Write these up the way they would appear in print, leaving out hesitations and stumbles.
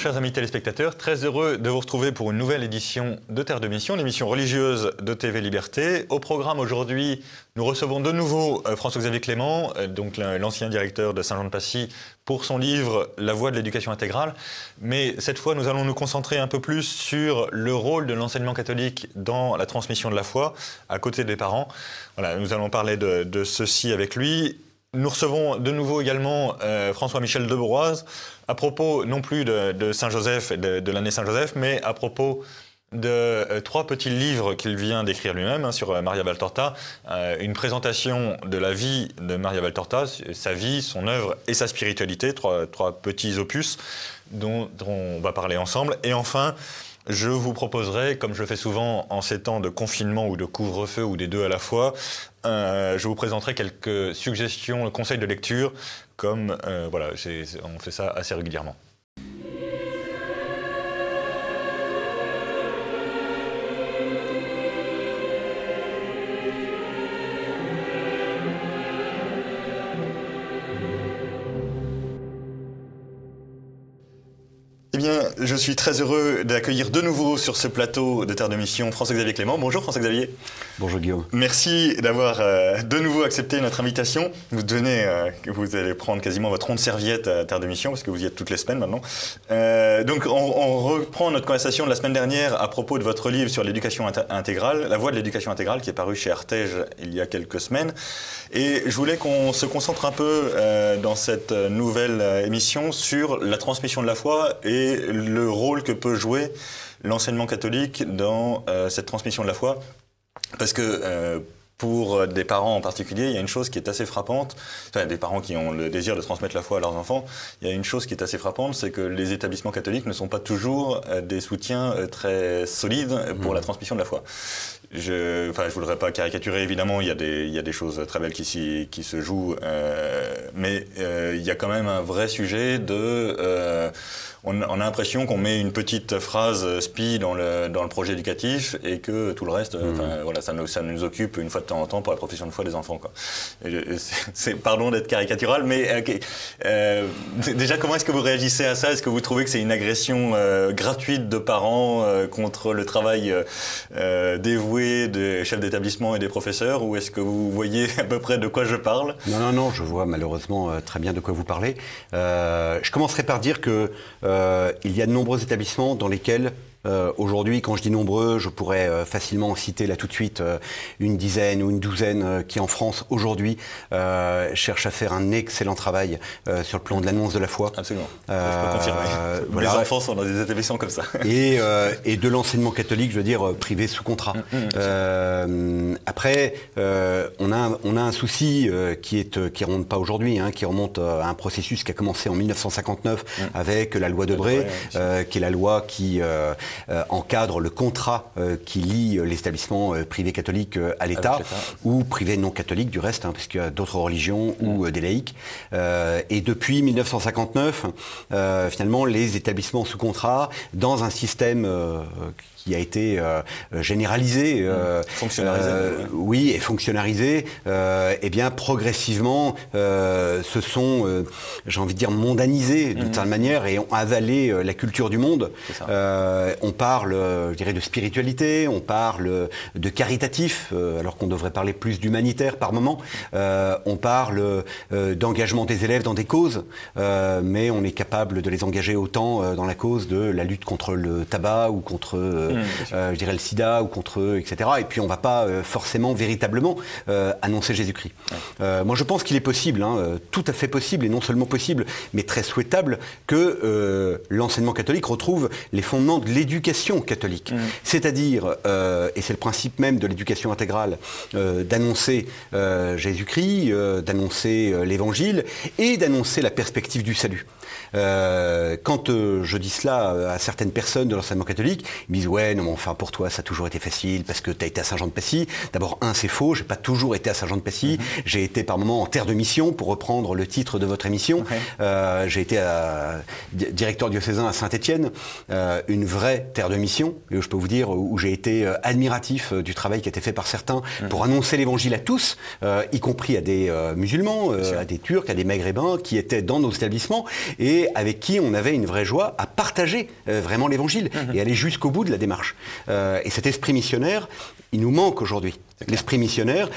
chers amis téléspectateurs, très heureux de vous retrouver pour une nouvelle édition de Terre de Mission, l'émission religieuse de TV Liberté. Au programme aujourd'hui, nous recevons de nouveau François-Xavier Clément, donc l'ancien directeur de Saint-Jean-de-Passy, pour son livre « La voie de l'éducation intégrale ». Mais cette fois, nous allons nous concentrer un peu plus sur le rôle de l'enseignement catholique dans la transmission de la foi, à côté des parents. Voilà, nous allons parler de ceci avec lui. Nous recevons de nouveau également François-Michel Debroise, à propos non plus de Saint-Joseph et de l'année Saint-Joseph, mais à propos de trois petits livres qu'il vient d'écrire lui-même sur Maria Valtorta, une présentation de la vie de Maria Valtorta, sa vie, son œuvre et sa spiritualité, trois petits opus dont on va parler ensemble. Et enfin, je vous proposerai, comme je le fais souvent en ces temps de confinement ou de couvre-feu ou des deux à la fois, je vous présenterai quelques suggestions, conseils de lecture, comme voilà, on fait ça assez régulièrement. Eh bien, je suis très heureux d'accueillir de nouveau sur ce plateau de Terre de Mission François-Xavier Clément. Bonjour François-Xavier. Bonjour Guillaume. Merci d'avoir de nouveau accepté notre invitation. Vous allez prendre quasiment votre ronde serviette à Terre de Mission parce que vous y êtes toutes les semaines maintenant. Donc on reprend notre conversation de la semaine dernière à propos de votre livre sur l'éducation intégrale, La voie de l'éducation intégrale, qui est paru chez Artege il y a quelques semaines. Et je voulais qu'on se concentre un peu dans cette nouvelle émission sur la transmission de la foi et le rôle que peut jouer l'enseignement catholique dans cette transmission de la foi. Parce que pour des parents en particulier, il y a une chose qui est assez frappante, enfin, des parents qui ont le désir de transmettre la foi à leurs enfants, il y a une chose qui est assez frappante, c'est que les établissements catholiques ne sont pas toujours des soutiens très solides pour la transmission de la foi. Je voudrais pas caricaturer, évidemment, il y a des choses très belles qui se jouent, mais il y a quand même un vrai sujet de... on a l'impression qu'on met une petite phrase spi dans le projet éducatif et que tout le reste, voilà, ça nous occupe une fois de temps en temps pour la profession de foi des enfants, quoi. Pardon d'être caricatural, mais déjà, comment est-ce que vous réagissez à ça? Est-ce que vous trouvez que c'est une agression gratuite de parents contre le travail dévoué des chefs d'établissement et des professeurs, ou est-ce que vous voyez à peu près de quoi je parle? Non, je vois malheureusement très bien de quoi vous parlez. Je commencerai par dire que il y a de nombreux établissements dans lesquels aujourd'hui, quand je dis nombreux, je pourrais facilement en citer là tout de suite une dizaine ou une douzaine qui en France aujourd'hui cherchent à faire un excellent travail sur le plan de l'annonce de la foi. Absolument, je peux confirmer. Voilà. Les enfants sont dans des établissements comme ça. Et de l'enseignement catholique, je veux dire privé sous contrat. Après, on a un souci qui remonte pas aujourd'hui, qui remonte à un processus qui a commencé en 1959 avec la loi Debré, qui est la loi qui encadre le contrat qui lie les établissements privés catholiques à l'État, ou privés non catholiques du reste, puisqu'il y a d'autres religions ou des laïcs. Et depuis 1959, finalement, les établissements sous contrat, dans un système qui a été généralisé, fonctionnalisé, oui, et fonctionnalisé, eh bien progressivement se sont, j'ai envie de dire, mondanisés d'une certaine manière et ont avalé la culture du monde. On parle, je dirais, de spiritualité, on parle de caritatif, alors qu'on devrait parler plus d'humanitaire par moment. On parle d'engagement des élèves dans des causes, mais on est capable de les engager autant dans la cause de la lutte contre le tabac ou contre je dirais le sida ou contre eux, etc. Et puis on ne va pas forcément véritablement annoncer Jésus-Christ. Moi je pense qu'il est possible, tout à fait possible, et non seulement possible, mais très souhaitable, que l'enseignement catholique retrouve les fondements de l'éducation catholique. C'est-à-dire, et c'est le principe même de l'éducation intégrale, d'annoncer Jésus-Christ, d'annoncer l'Évangile et d'annoncer la perspective du salut. Quand je dis cela à certaines personnes de l'enseignement catholique, ils me disent « Ouais, ouais, non, mais enfin, pour toi, ça a toujours été facile parce que tu as été à Saint-Jean-de-Passy. D'abord, c'est faux, j'ai pas toujours été à Saint-Jean-de-Passy. J'ai été par moments en terre de mission, pour reprendre le titre de votre émission. J'ai été directeur diocésain à Saint-Étienne, une vraie terre de mission, et je peux vous dire où j'ai été admiratif du travail qui a été fait par certains pour annoncer l'évangile à tous, y compris à des musulmans, à des Turcs, à des Maghrébins qui étaient dans nos établissements et avec qui on avait une vraie joie à partager vraiment l'évangile et aller jusqu'au bout de la démarche. Et cet esprit missionnaire, il nous manque aujourd'hui. L'esprit missionnaire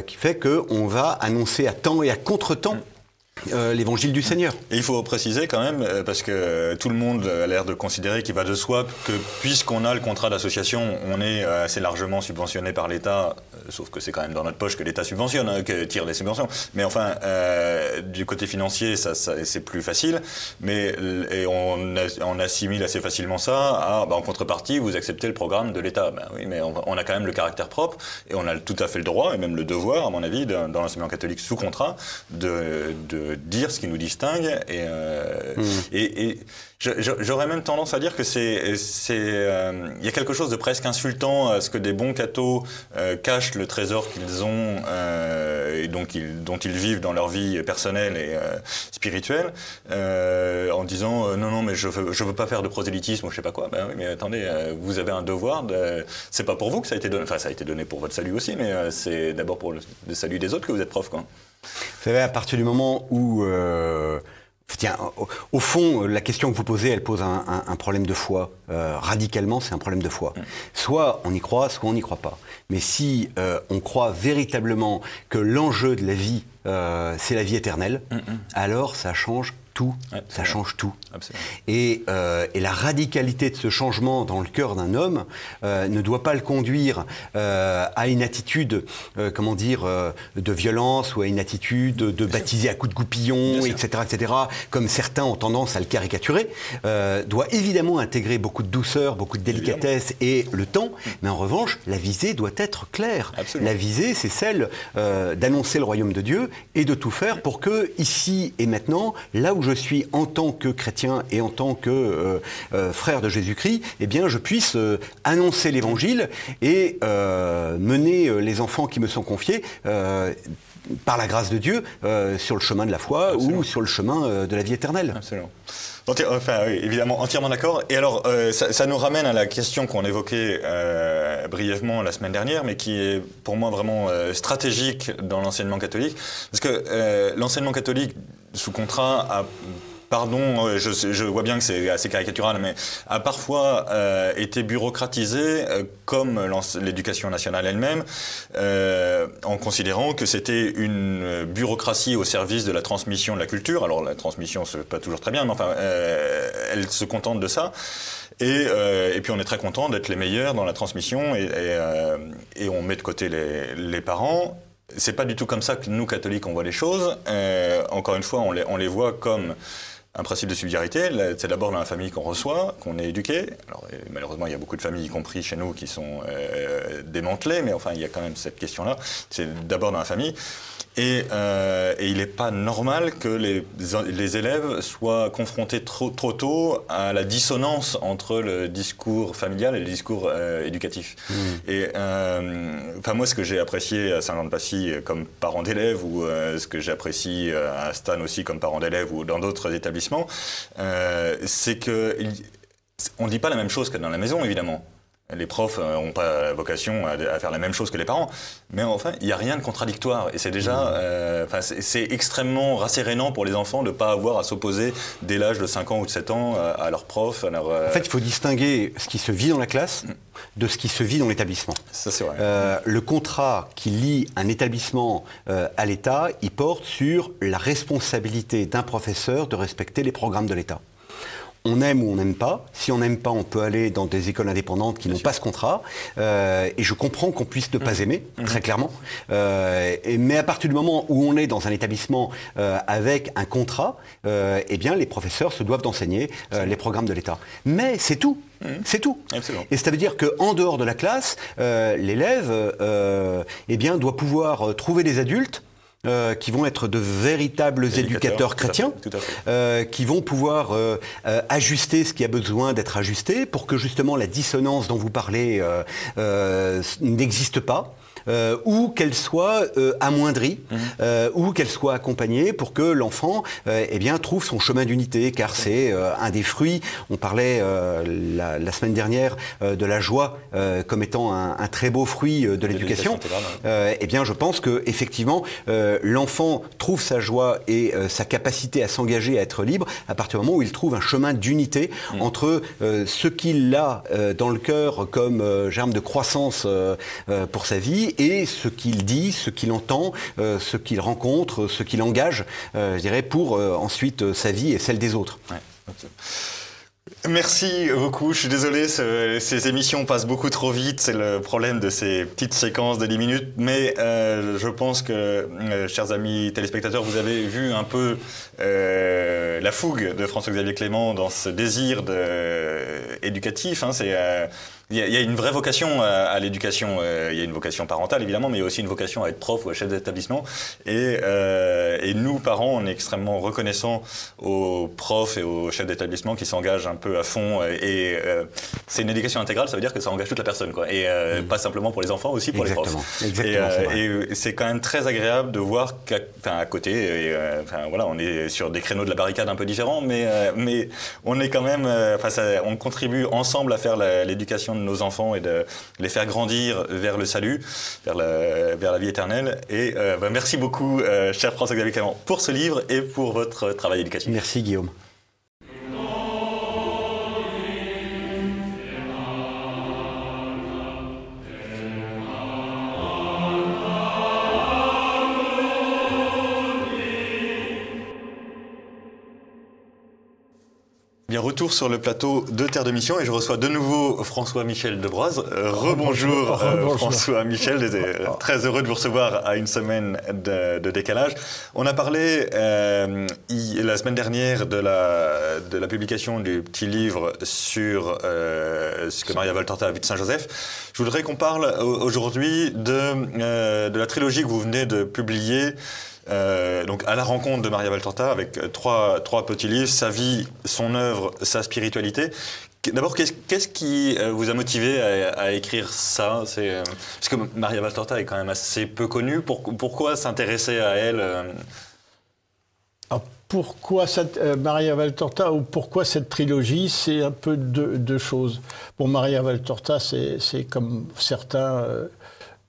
qui fait qu'on va annoncer à temps et à contre-temps l'évangile du Seigneur. Et il faut préciser quand même, parce que tout le monde a l'air de considérer qu'il va de soi que puisqu'on a le contrat d'association, on est assez largement subventionné par l'État, sauf que c'est quand même dans notre poche que l'État subventionne, que tire des subventions. Mais enfin, du côté financier, ça c'est plus facile, et on assimile assez facilement ça à, en contrepartie, vous acceptez le programme de l'État. Ben oui, mais on a quand même le caractère propre, et on a tout à fait le droit, et même le devoir, à mon avis, dans l'enseignement catholique sous contrat, de dire ce qui nous distingue et j'aurais même tendance à dire que il y a quelque chose de presque insultant à ce que des bons cathos cachent le trésor qu'ils ont et dont ils vivent dans leur vie personnelle et spirituelle en disant non mais je veux pas faire de prosélytisme ou je sais pas quoi. Ben oui, mais attendez, vous avez un devoir c'est pas pour vous que ça a été donné, enfin ça a été donné pour votre salut aussi, mais c'est d'abord pour le salut des autres que vous êtes prof, quoi. Vous savez, à partir du moment où, tiens, au fond, la question que vous posez, elle pose un problème de foi. Radicalement, c'est un problème de foi. Soit on y croit, soit on n'y croit pas. Mais si on croit véritablement que l'enjeu de la vie, c'est la vie éternelle, alors ça change tout. Ça change tout. Et la radicalité de ce changement dans le cœur d'un homme ne doit pas le conduire à une attitude, de violence ou à une attitude de baptiser à coups de goupillon, etc., comme certains ont tendance à le caricaturer. Doit évidemment intégrer beaucoup de douceur, beaucoup de délicatesse et le temps. Mais en revanche, la visée doit être claire. La visée, c'est celle d'annoncer le royaume de Dieu et de tout faire pour que, ici et maintenant, là où je suis en tant que chrétien et en tant que frère de Jésus-Christ, eh bien, je puisse annoncer l'évangile et mener les enfants qui me sont confiés par la grâce de Dieu sur le chemin de la foi ou sur le chemin de la vie éternelle. Absolument. Enfin, oui, évidemment, entièrement d'accord. Et alors, ça nous ramène à la question qu'on évoquait brièvement la semaine dernière, mais qui est pour moi vraiment stratégique dans l'enseignement catholique. Parce que l'enseignement catholique sous contrat a... Pardon, je vois bien que c'est assez caricatural, mais a parfois été bureaucratisé comme l'éducation nationale elle-même, en considérant que c'était une bureaucratie au service de la transmission de la culture. Alors la transmission, c'est pas toujours très bien, mais enfin, elle se contente de ça. Et puis on est très content d'être les meilleurs dans la transmission et on met de côté les parents. C'est pas du tout comme ça que nous, catholiques, on voit les choses. Encore une fois, on les voit comme un principe de subsidiarité. C'est d'abord dans la famille qu'on reçoit, qu'on est éduqué. Alors, malheureusement, il y a beaucoup de familles, y compris chez nous, qui sont démantelées, mais enfin, il y a quand même cette question-là. C'est d'abord dans la famille. Et il n'est pas normal que les élèves soient confrontés trop tôt à la dissonance entre le discours familial et le discours éducatif. Et enfin, moi, ce que j'ai apprécié à Saint-Jean-de-Passy comme parent d'élève, ou ce que j'apprécie à Stan aussi comme parent d'élève, ou dans d'autres établissements, c'est qu'on ne dit pas la même chose que dans la maison, évidemment. Les profs n'ont pas vocation à faire la même chose que les parents. Mais enfin, il n'y a rien de contradictoire. Et c'est déjà... c'est extrêmement rassérénant pour les enfants de ne pas avoir à s'opposer dès l'âge de 5 ans ou de 7 ans à leurs profs. En fait, il faut distinguer ce qui se vit dans la classe de ce qui se vit dans l'établissement. Ça, c'est vrai. Le contrat qui lie un établissement à l'État, il porte sur la responsabilité d'un professeur de respecter les programmes de l'État. On aime ou on n'aime pas. Si on n'aime pas, on peut aller dans des écoles indépendantes qui n'ont pas ce contrat. Et je comprends qu'on puisse ne pas aimer, très clairement. Mais à partir du moment où on est dans un établissement avec un contrat, eh bien, les professeurs se doivent d'enseigner les programmes de l'État. Mais c'est tout. C'est tout. Absolument. Et ça veut dire qu'en dehors de la classe, l'élève doit pouvoir trouver des adultes qui vont être de véritables éducateurs chrétiens, qui vont pouvoir ajuster ce qui a besoin d'être ajusté pour que justement la dissonance dont vous parlez n'existe pas. Ou qu'elle soit amoindrie, ou qu'elle soit accompagnée pour que l'enfant eh bien, trouve son chemin d'unité, car c'est un des fruits. On parlait la semaine dernière de la joie comme étant un très beau fruit de l'éducation. Eh bien, je pense que effectivement, l'enfant trouve sa joie et sa capacité à s'engager, à être libre, à partir du moment où il trouve un chemin d'unité entre ce qu'il a dans le cœur comme germe de croissance pour sa vie, et ce qu'il dit, ce qu'il entend, ce qu'il rencontre, ce qu'il engage, je dirais, pour ensuite sa vie et celle des autres. Ouais, okay. Merci beaucoup, je suis désolé, ces émissions passent beaucoup trop vite, c'est le problème de ces petites séquences de 10 minutes, mais je pense que, chers amis téléspectateurs, vous avez vu un peu la fougue de François-Xavier Clément dans ce désir éducatif, hein, il y a une vraie vocation à l'éducation. Il y a une vocation parentale, évidemment, mais il y a aussi une vocation à être prof ou à chef d'établissement. Et nous, parents, on est extrêmement reconnaissants aux profs et aux chefs d'établissement qui s'engagent un peu à fond. Et c'est une éducation intégrale, ça veut dire que ça engage toute la personne, quoi. Et pas simplement pour les enfants, aussi pour les profs. Exactement, et c'est quand même très agréable de voir qu'à côté, voilà, on est sur des créneaux de la barricade un peu différents, mais on est quand même, on contribue ensemble à faire l'éducation de nos enfants et de les faire grandir vers le salut, vers la vie éternelle. Et merci beaucoup, cher François-Xavier Clément, pour ce livre et pour votre travail éducatif. Merci Guillaume. Bien, retour sur le plateau de Terre de Mission et je reçois de nouveau François-Michel Debroise. Rebonjour François-Michel, j'étais très heureux de vous recevoir à une semaine de décalage. On a parlé la semaine dernière de la publication du petit livre sur ce que Maria Valtorta a vu de Saint-Joseph. Je voudrais qu'on parle aujourd'hui de la trilogie que vous venez de publier. Donc à la rencontre de Maria Valtorta avec trois petits livres, sa vie, son œuvre, sa spiritualité. D'abord, qu'est-ce qui vous a motivé à écrire ça? Parce que Maria Valtorta est quand même assez peu connue. Pourquoi s'intéresser à elle? Alors, pourquoi Maria Valtorta ou pourquoi cette trilogie? C'est un peu deux choses. Pour Maria Valtorta, c'est comme certains...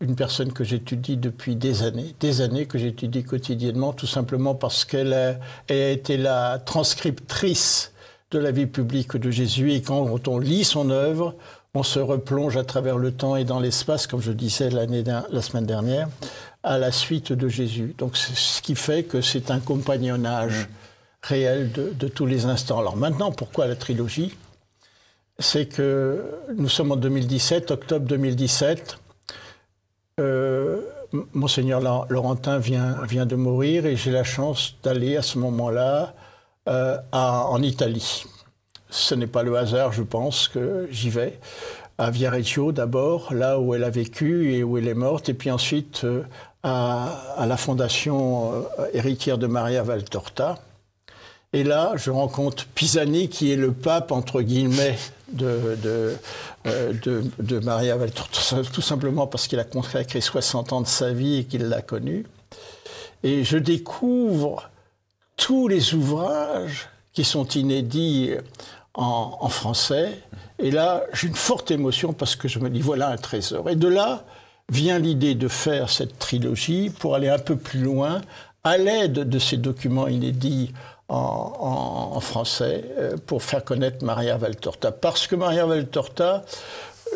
une personne que j'étudie depuis des années que j'étudie quotidiennement, tout simplement parce qu'elle a été la transcriptrice de la vie publique de Jésus. Et quand on lit son œuvre, on se replonge à travers le temps et dans l'espace, comme je disais la semaine dernière, à la suite de Jésus. Donc c'est ce qui fait que c'est un compagnonnage réel de tous les instants. Alors maintenant, pourquoi la trilogie? C'est que nous sommes en 2017, octobre 2017, Monseigneur Laurentin vient de mourir et j'ai la chance d'aller à ce moment-là en Italie. Ce n'est pas le hasard, je pense, que j'y vais. À Viareggio d'abord, là où elle a vécu et où elle est morte, et puis ensuite à la fondation héritière de Maria Valtorta. Et là, je rencontre Pisani, qui est le pape, entre guillemets, de Maria Valtorta, tout simplement parce qu'il a consacré 60 ans de sa vie et qu'il l'a connue. Et je découvre tous les ouvrages qui sont inédits en français. Et là, j'ai une forte émotion parce que je me dis, voilà un trésor. Et de là vient l'idée de faire cette trilogie pour aller un peu plus loin, à l'aide de ces documents inédits en français, pour faire connaître Maria Valtorta. Parce que Maria Valtorta,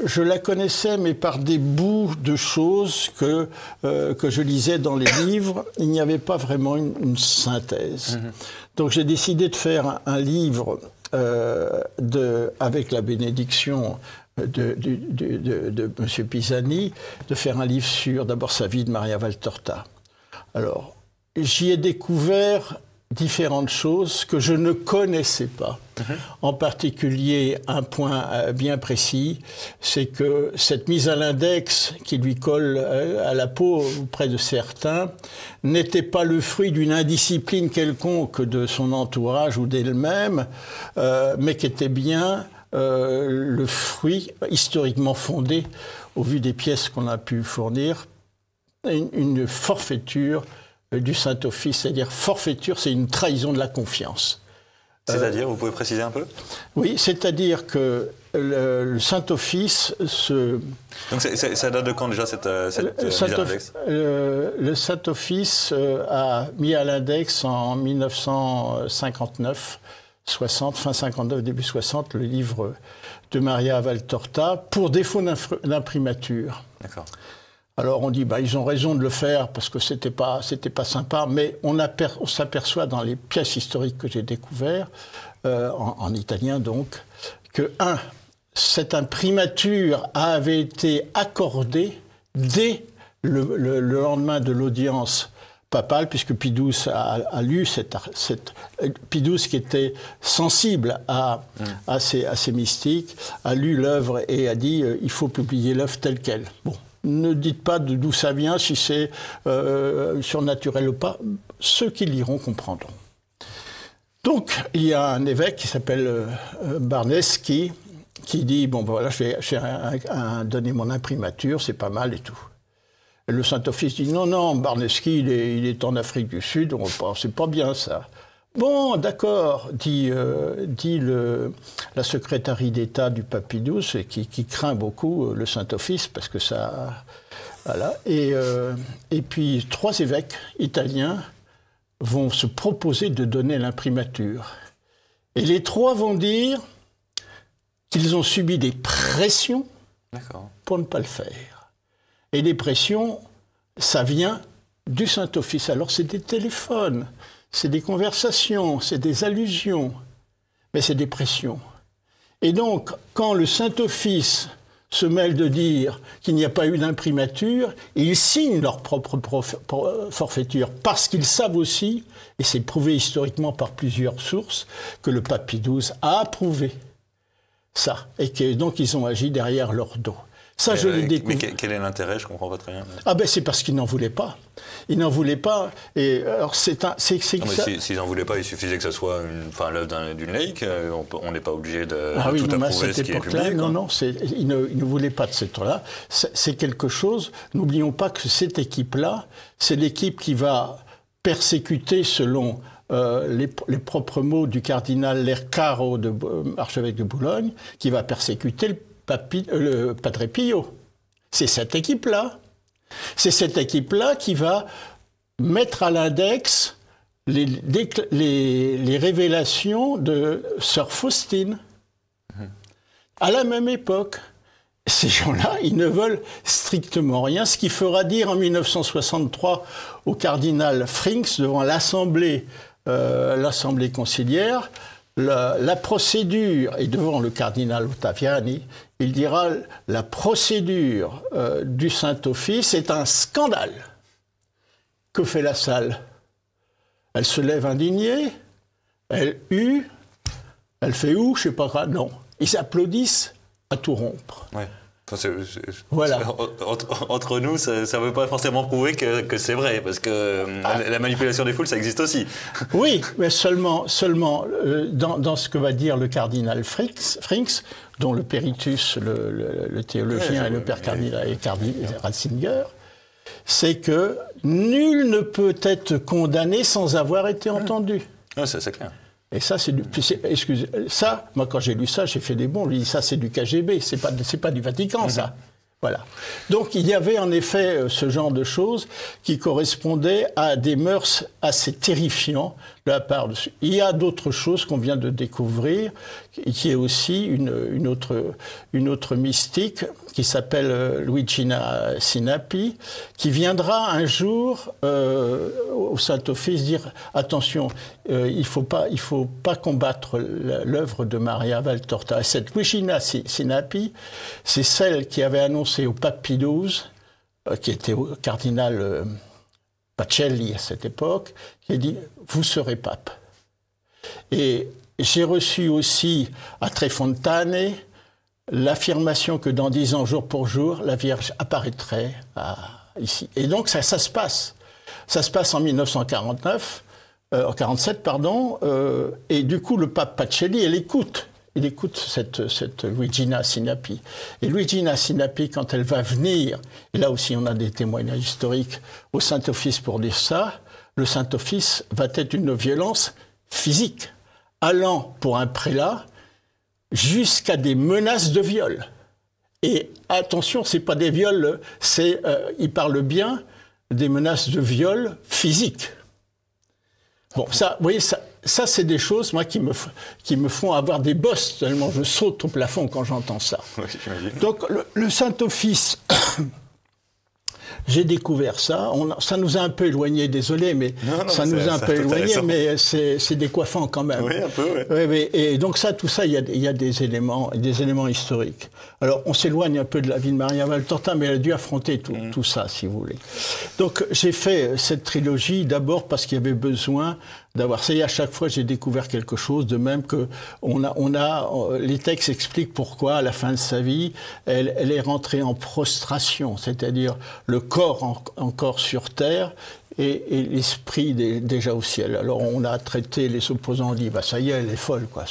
je la connaissais, mais par des bouts de choses que je lisais dans les livres. Il n'y avait pas vraiment une synthèse. Donc j'ai décidé de faire un livre avec la bénédiction de M. Pisani, de faire un livre sur d'abord sa vie de Maria Valtorta. Alors, j'y ai découvert différentes choses que je ne connaissais pas. En particulier, un point bien précis, c'est que cette mise à l'index qui lui colle à la peau auprès de certains n'était pas le fruit d'une indiscipline quelconque de son entourage ou d'elle-même, mais qui était bien le fruit historiquement fondé, au vu des pièces qu'on a pu fournir, une forfaiture du Saint-Office. C'est-à-dire, forfaiture, c'est une trahison de la confiance. C'est-à-dire, vous pouvez préciser un peu? Oui, c'est-à-dire que le Saint-Office se... Donc ça date de quand déjà cette mise à l'index? Le Saint-Office a mis à l'index en 1959, 60, fin 59, début 60, le livre de Maria Valtorta, pour défaut d'imprimature. D'accord. Alors on dit, ils ont raison de le faire parce que c'était pas sympa, mais on s'aperçoit dans les pièces historiques que j'ai découvertes, en italien donc, que cette imprimature avait été accordée dès le lendemain de l'audience papale, puisque Pie XII a lu Pie XII, qui était sensible à ces mystiques, a lu l'œuvre et a dit il faut publier l'œuvre telle qu'elle. Bon. Ne dites pas d'où ça vient, si c'est surnaturel ou pas. Ceux qui liront comprendront. Donc, il y a un évêque qui s'appelle Barneschi qui dit, voilà, je vais donner mon imprimature, c'est pas mal et tout. Et le Saint-Office dit, non, Barneschi, il est en Afrique du Sud, c'est pas bien ça. Bon, d'accord, dit la secrétaire d'État du pape Pie XII, qui craint beaucoup le Saint-Office, parce que ça... Voilà. Et puis, 3 évêques italiens vont se proposer de donner l'imprimature. Et les 3 vont dire qu'ils ont subi des pressions pour ne pas le faire. Et les pressions, ça vient du Saint-Office. Alors, c'est des téléphones. C'est des conversations, c'est des allusions, mais c'est des pressions. Et donc, quand le Saint-Office se mêle de dire qu'il n'y a pas eu d'imprimature, ils signent leur propre forfaiture, parce qu'ils savent aussi, et c'est prouvé historiquement par plusieurs sources, que le pape Pie XII a approuvé ça, et que donc ils ont agi derrière leur dos. Ça, je l'ai découvert. Mais quel est l'intérêt? Je ne comprends pas très bien. C'est parce qu'ils n'en voulaient pas. Ils n'en voulaient pas. Et alors, s'ils n'en voulaient pas, il suffisait que ce soit l'œuvre d'une laïque. On n'est pas obligé de tout approuver ce qui est public. Non, ils ne voulaient pas de cette là. C'est quelque chose. N'oublions pas que cette équipe-là, c'est l'équipe qui va persécuter, selon les propres mots du cardinal Lercaro, archevêque de Boulogne, qui va persécuter le Padre Pio. C'est cette équipe-là. C'est cette équipe-là qui va mettre à l'index les révélations de Sœur Faustine. À la même époque. Ces gens-là, ils ne veulent strictement rien, ce qui fera dire en 1963 au cardinal Frings, devant l'Assemblée conciliaire, la procédure, et devant le cardinal Ottaviani, il dira la procédure du Saint-Office est un scandale. Que fait la salle? Elle se lève indignée, elle hue, elle fait où? Je sais pas quoi. Non, ils applaudissent à tout rompre. Ouais. Voilà. Entre nous, ça ne veut pas forcément prouver que c'est vrai, parce que la manipulation des foules, ça existe aussi. Oui, mais seulement dans ce que va dire le cardinal Frings, dont le péritus, le théologien, et le père cardinal Ratzinger, c'est que nul ne peut être condamné sans avoir été entendu. Ouais, c'est clair. Et ça, moi, quand j'ai lu ça, j'ai fait des bons. J'ai dit, ça, c'est du KGB, c'est pas du Vatican, ça. Voilà. Donc, il y avait en effet ce genre de choses qui correspondaient à des mœurs assez terrifiants de la part de... Il y a d'autres choses qu'on vient de découvrir, qui est aussi une autre mystique qui s'appelle Luigina Sinapi, qui viendra un jour au Saint-Office dire attention, il faut pas combattre l'œuvre de Maria Valtorta. Cette Luigina Sinapi, c'est celle qui avait annoncé au pape Pie XII, qui était cardinal Pacelli à cette époque, qui a dit « Vous serez pape ». Et j'ai reçu aussi à Trefontane l'affirmation que dans 10 ans, jour pour jour, la Vierge apparaîtrait ici. Et donc ça se passe. Ça se passe en 1947, et du coup le pape Pacelli, il écoute cette Luigina Sinapi. Et Luigina Sinapi, quand elle va venir, et là aussi on a des témoignages historiques au Saint-Office pour dire ça, le Saint-Office va être une violence physique, allant pour un prélat jusqu'à des menaces de viol. Et attention, c'est pas des viols, il parle bien des menaces de viol physiques. Bon, ça, vous voyez, ça c'est des choses, moi, qui me font avoir des bosses, tellement je saute au plafond quand j'entends ça. Oui, j'imagine. Donc, le Saint-Office, j'ai découvert ça. Ça nous a un peu éloignés, désolé, mais ça nous a un peu éloignés, mais c'est décoiffant quand même. Oui, un peu, oui. Oui, et donc tout ça, il y a des éléments historiques. Alors, on s'éloigne un peu de la vie de Maria Valtorta, mais elle a dû affronter tout ça, si vous voulez. Donc, j'ai fait cette trilogie d'abord parce qu'il y avait besoin d'avoir ça. Et à chaque fois, j'ai découvert quelque chose, de même que les textes expliquent pourquoi, à la fin de sa vie, elle est rentrée en prostration, c'est-à-dire le corps encore sur terre et l'esprit déjà au ciel. Alors, on a traité les opposants, on dit, bah ça y est, elle est folle, quoi.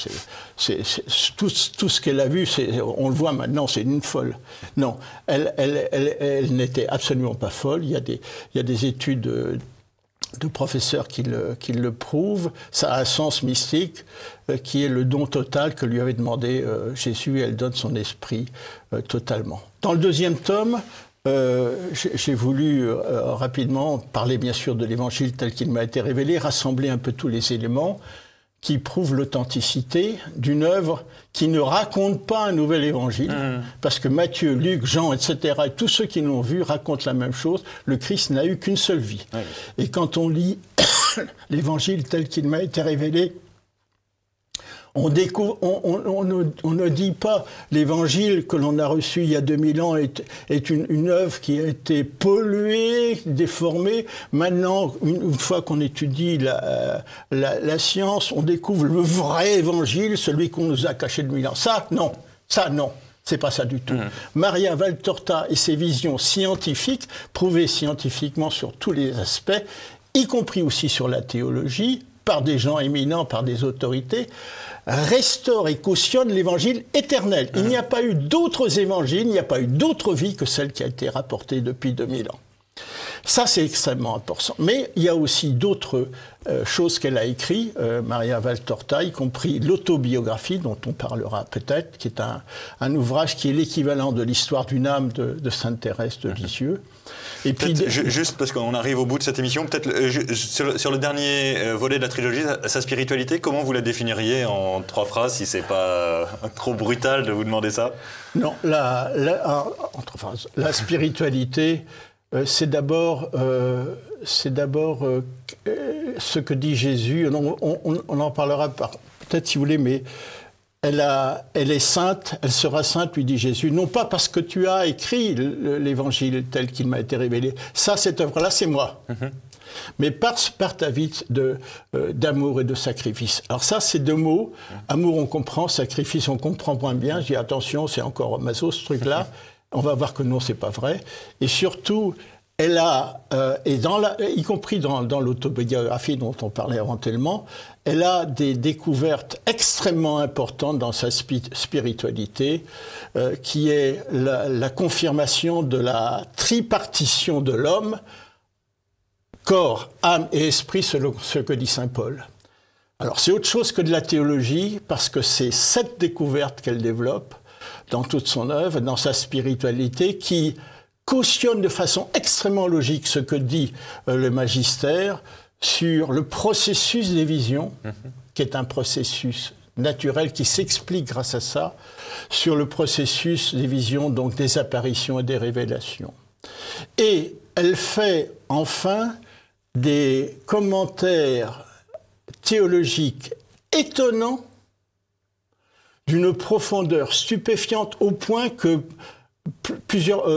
Tout ce qu'elle a vu, on le voit maintenant, c'est une folle. Non, elle n'était absolument pas folle. Il y a des études de professeurs qui le prouvent. Ça a un sens mystique qui est le don total que lui avait demandé Jésus, et elle donne son esprit totalement. Dans le deuxième tome, j'ai voulu rapidement parler bien sûr de l'évangile tel qu'il m'a été révélé, rassembler un peu tous les éléments qui prouvent l'authenticité d'une œuvre qui ne raconte pas un nouvel évangile, parce que Matthieu, Luc, Jean, etc., et tous ceux qui l'ont vu racontent la même chose. Le Christ n'a eu qu'une seule vie. Oui. Et quand on lit l'évangile tel qu'il m'a été révélé, on ne dit pas l'évangile que l'on a reçu il y a 2000 ans est une œuvre qui a été polluée, déformée. Maintenant, une fois qu'on étudie la science, on découvre le vrai évangile, celui qu'on nous a caché de 1000 ans. Ça, non. C'est pas ça du tout. Maria Valtorta et ses visions scientifiques, prouvées scientifiquement sur tous les aspects, y compris aussi sur la théologie, par des gens éminents, par des autorités, restaure et cautionne l'évangile éternel. Il n'y a pas eu d'autres évangiles, il n'y a pas eu d'autre vie que celle qui a été rapportée depuis 2000 ans. Ça, c'est extrêmement important. Mais il y a aussi d'autres choses qu'elle a écrites, Maria Valtorta, y compris l'autobiographie, dont on parlera peut-être, qui est un ouvrage qui est l'équivalent de l'histoire d'une âme de Sainte Thérèse de Lisieux. Et puis, juste parce qu'on arrive au bout de cette émission, peut-être sur le dernier volet de la trilogie, sa spiritualité, comment vous la définiriez en 3 phrases, si c'est pas trop brutal de vous demander ça? Non, en 3 phrases. La spiritualité, c'est d'abord ce que dit Jésus. On en parlera peut-être si vous voulez, mais elle est sainte, elle sera sainte, lui dit Jésus, non pas parce que tu as écrit l'évangile tel qu'il m'a été révélé. Ça, cette œuvre-là, c'est moi. Mais par ta vie d'amour et de sacrifice. Alors ça, c'est 2 mots. Amour, on comprend. Sacrifice, on comprend moins bien. Je dis attention, c'est encore maso, ce truc-là. On va voir que non, c'est pas vrai. Et surtout, elle a, y compris dans l'autobiographie dont on parlait éventuellement, elle a des découvertes extrêmement importantes dans sa spiritualité, qui est la confirmation de la tripartition de l'homme, corps, âme et esprit, selon ce que dit saint Paul. Alors c'est autre chose que de la théologie, parce que c'est cette découverte qu'elle développe dans toute son œuvre, dans sa spiritualité, qui cautionne de façon extrêmement logique ce que dit le magistère sur le processus des visions, qui est un processus naturel qui s'explique grâce à ça, sur le processus des visions, donc des apparitions et des révélations. Et elle fait enfin des commentaires théologiques étonnants, d'une profondeur stupéfiante au point que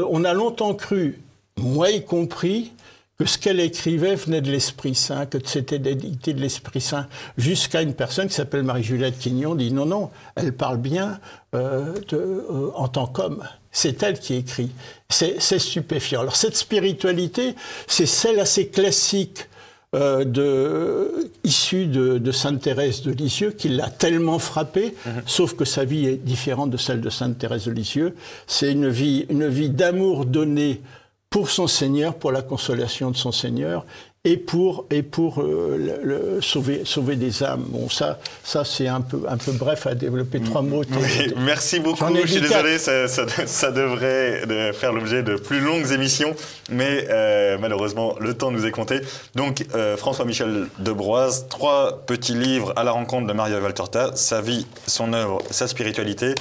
on a longtemps cru, moi y compris, que ce qu'elle écrivait venait de l'Esprit Saint, que c'était l'édité de l'Esprit Saint, jusqu'à une personne qui s'appelle Marie-Juliette Quignon dit non, non, elle parle bien en tant qu'homme. C'est elle qui écrit. C'est stupéfiant. Alors cette spiritualité, c'est celle assez classique issue de Sainte Thérèse de Lisieux, qui l'a tellement frappée, sauf que sa vie est différente de celle de Sainte Thérèse de Lisieux. C'est une vie d'amour donné pour son Seigneur, pour la consolation de son Seigneur, et pour sauver des âmes. Bon, ça c'est un peu bref à développer. 3 mots. Oui, merci beaucoup. Je suis désolé, ça devrait faire l'objet de plus longues émissions, mais malheureusement, le temps nous est compté. Donc, François-Michel Debroise, 3 petits livres à la rencontre de Maria Valtorta, sa vie, son œuvre, sa spiritualité.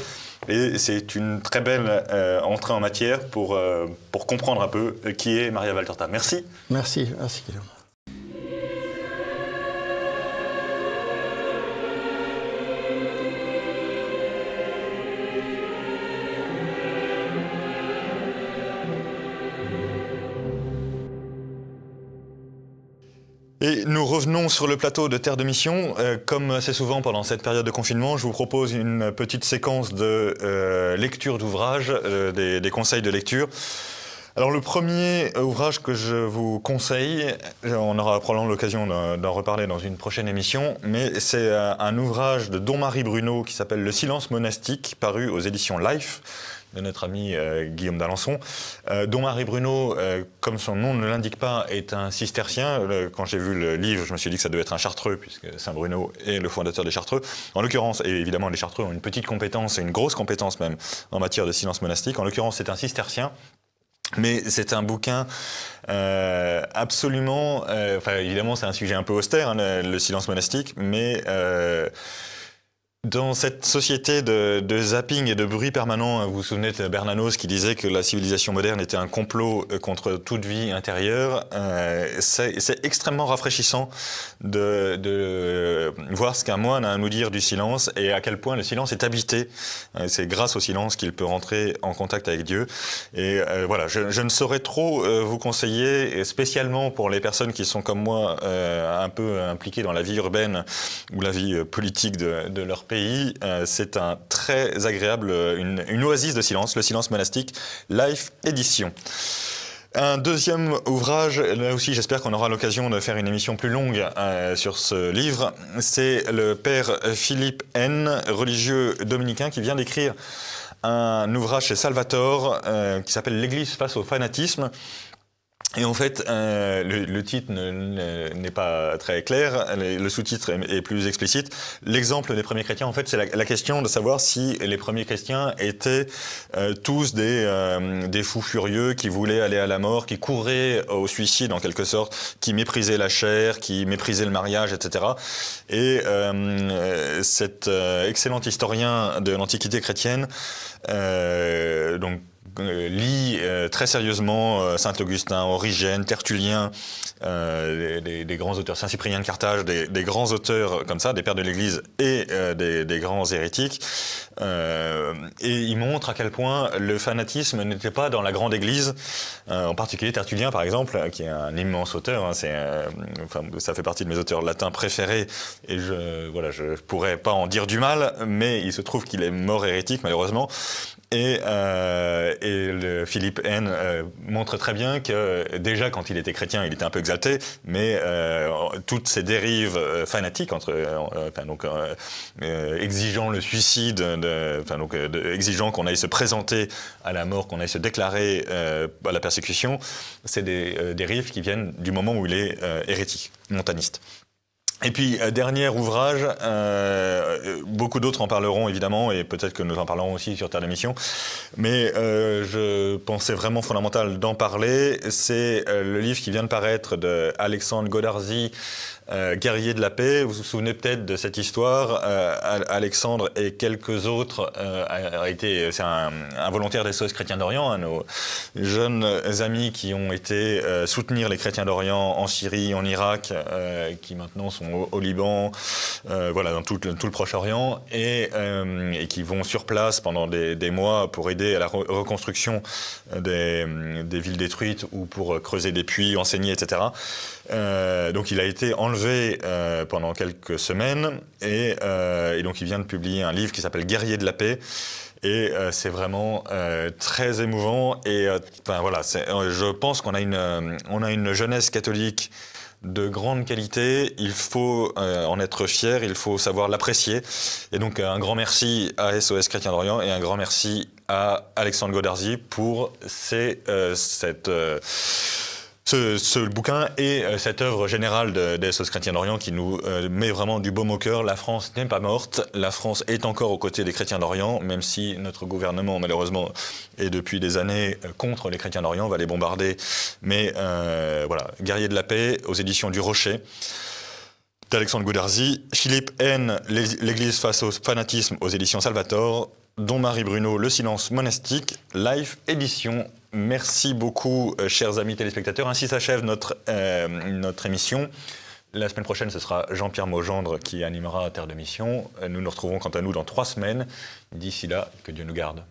Et c'est une très belle entrée en matière pour comprendre un peu qui est Maria Valtorta. Merci. Merci Guillaume. Et nous revenons sur le plateau de Terre de Mission. Comme assez souvent pendant cette période de confinement, je vous propose une petite séquence de lecture d'ouvrages, des conseils de lecture. Alors le premier ouvrage que je vous conseille, on aura probablement l'occasion d'en reparler dans une prochaine émission, mais c'est un ouvrage de Don Marie Bruno qui s'appelle « Le silence monastique », paru aux éditions Life, de notre ami Guillaume d'Alençon. Don Marie Bruno, comme son nom ne l'indique pas, est un cistercien. Quand j'ai vu le livre, je me suis dit que ça devait être un chartreux, puisque Saint Bruno est le fondateur des chartreux. En l'occurrence, et évidemment les chartreux ont une petite compétence, et une grosse compétence même, en matière de silence monastique. En l'occurrence, c'est un cistercien. Mais c'est un bouquin absolument... évidemment, c'est un sujet un peu austère, hein, le silence monastique, mais... dans cette société de zapping et de bruit permanent, vous vous souvenez de Bernanos qui disait que la civilisation moderne était un complot contre toute vie intérieure. C'est extrêmement rafraîchissant de voir ce qu'un moine a à nous dire du silence et à quel point le silence est habité. C'est grâce au silence qu'il peut rentrer en contact avec Dieu. Et voilà, je ne saurais trop vous conseiller, spécialement pour les personnes qui sont comme moi un peu impliquées dans la vie urbaine ou la vie politique de leur pays. C'est un très agréable, une oasis de silence, le silence monastique, Life Édition. Un deuxième ouvrage, là aussi j'espère qu'on aura l'occasion de faire une émission plus longue sur ce livre, c'est le père Philippe N, religieux dominicain, qui vient d'écrire un ouvrage chez Salvator qui s'appelle « L'Église face au fanatisme ». Et en fait, le titre n'est pas très clair, le sous-titre est plus explicite. L'exemple des premiers chrétiens, en fait, c'est la question de savoir si les premiers chrétiens étaient tous des fous furieux qui voulaient aller à la mort, qui couraient au suicide en quelque sorte, qui méprisaient la chair, qui méprisaient le mariage, etc. Et cet excellent historien de l'Antiquité chrétienne, lit très sérieusement Saint-Augustin, Origène, Tertullien, des grands auteurs, Saint-Cyprien de Carthage, des grands auteurs comme ça, des pères de l'Église et des grands hérétiques. Et il montre à quel point le fanatisme n'était pas dans la grande Église, en particulier Tertullien par exemple, qui est un immense auteur, hein, ça fait partie de mes auteurs latins préférés, et je pourrais pas en dire du mal, mais il se trouve qu'il est mort hérétique malheureusement. Et le Philippe N montre très bien que déjà quand il était chrétien, il était un peu exalté, mais toutes ces dérives fanatiques, exigeant le suicide, exigeant qu'on aille se présenter à la mort, qu'on aille se déclarer à la persécution, c'est des dérives qui viennent du moment où il est hérétique, montaniste. Et puis, dernier ouvrage, beaucoup d'autres en parleront évidemment, et peut-être que nous en parlerons aussi sur Terre de Mission, mais je pensais vraiment fondamental d'en parler. C'est le livre qui vient de paraître de Alexandre Godarzi, Guerrier de la paix. Vous vous souvenez peut-être de cette histoire. Alexandre et quelques autres c'est un volontaire des SOS Chrétiens d'Orient, hein, nos jeunes amis qui ont été soutenir les chrétiens d'Orient en Syrie, en Irak, qui maintenant sont au Liban, voilà, dans tout le Proche-Orient, et qui vont sur place pendant des mois pour aider à la reconstruction des villes détruites ou pour creuser des puits, enseigner, etc. Donc il a été enlevé pendant quelques semaines et donc il vient de publier un livre qui s'appelle Guerrier de la paix. Et c'est vraiment très émouvant. Et voilà, je pense qu'on a une jeunesse catholique de grande qualité. Il faut en être fier, il faut savoir l'apprécier. Et donc un grand merci à SOS Chrétiens d'Orient et un grand merci à Alexandre Godarzy pour ce bouquin et cette œuvre générale des SOS Chrétiens d'Orient qui nous met vraiment du baume au cœur. La France n'est pas morte, la France est encore aux côtés des Chrétiens d'Orient, même si notre gouvernement, malheureusement, est depuis des années contre les Chrétiens d'Orient, va les bombarder. Mais voilà, Guerrier de la paix, aux éditions du Rocher, d'Alexandre Godarzy. Philippe N, l'Église face au fanatisme, aux éditions Salvator. Don Marie Bruno, Le silence monastique, Live édition. Merci beaucoup, chers amis téléspectateurs. Ainsi s'achève notre émission. La semaine prochaine, ce sera Jean-Pierre Maugendre qui animera Terre de Mission. Nous nous retrouvons quant à nous dans 3 semaines. D'ici là, que Dieu nous garde.